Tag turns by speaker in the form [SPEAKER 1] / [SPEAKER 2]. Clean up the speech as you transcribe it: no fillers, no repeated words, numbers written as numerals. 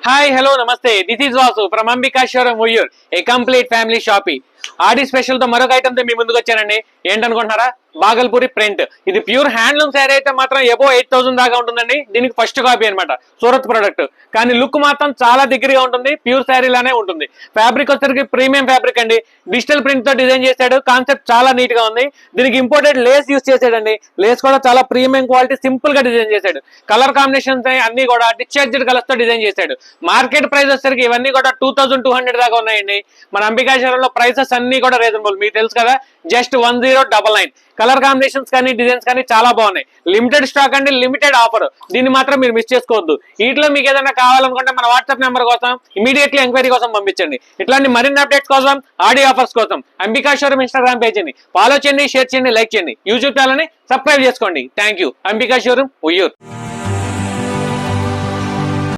[SPEAKER 1] Hi, hello, namaste. This is Vasu from Ambika Showroom Uyur, a complete family shopping. Audi special తో మరొక item తో మీ ముందుకు వచ్చానండి. ఏంటనుకుంటున్నారా? Bhagalpuri print. ఇది ప్యూర్ హ్యాండ్లూమ్ శారీ అయితే మాత్రం ఎబో 8000 దాకా ఉంటుందండి. దీనికి ఫస్ట్ కాపీ అనమాట, సూరత్ ప్రొడక్ట్. కానీ లుక్ మాత్రం చాలా దగ్గరగా ఉంటుంది, ప్యూర్ శారీ లానే ఉంటుంది. ఫ్యాబ్రిక్ వచ్చేసరికి ప్రీమియం ఫ్యాబ్రిక్ అండి. డిజిటల్ ప్రింట్ తో డిజైన్ చేశాడు. కాన్సెప్ట్ చాలా నీట్ గా ఉంది. దీనికి ఇంపోర్టెడ్ లేస్ యూస్ చేసాడండి. లేస్ కూడా చాలా ప్రీమియం క్వాలిటీ, సింపుల్ గా డిజైన్ చేశాడు. కలర్ కాంబినేషన్స్ అన్ని కూడా డిశ్చార్జ్డ్ కలర్స్ తో డిజైన్ చేశాడు. మార్కెట్ ప్రైస్ వచ్చేసరికి ఇవన్నీ కూడా 2200 దాకా ఉన్నాయండి. మన అంబికా షోరూంలో ప్రైసెస్ అన్ని కూడా రీజనబుల్, మీకు తెలుసు కదా. జస్ట్ 1099. కలర్ కాంబినేషన్స్ కానీ డిజైన్స్ కానీ చాలా బాగున్నాయి. లిమిటెడ్ స్టాక్ అండి, లిమిటెడ్ ఆఫర్. దీన్ని మాత్రం మీరు మిస్ చేసుకోవద్దు. వీటిలో మీకు ఏదైనా కావాలనుకుంటే మన వాట్సాప్ నెంబర్ కోసం ఇమీడియట్లీ ఎంక్వైరీ కోసం పంపించండి. ఇట్లాంటి మరిన్ని అప్డేట్స్ కోసం, ఆడియో ఆఫర్స్ కోసం అంబికా షోరూమ్ ఇన్స్టాగ్రామ్ పేజీని ఫాలో చేయండి, షేర్ చేయండి, లైక్ చేయండి. యూట్యూబ్ ఛానల్ని సబ్స్క్రైబ్ చేసుకోండి. Thank you. Ambika showroom Vuyyuru.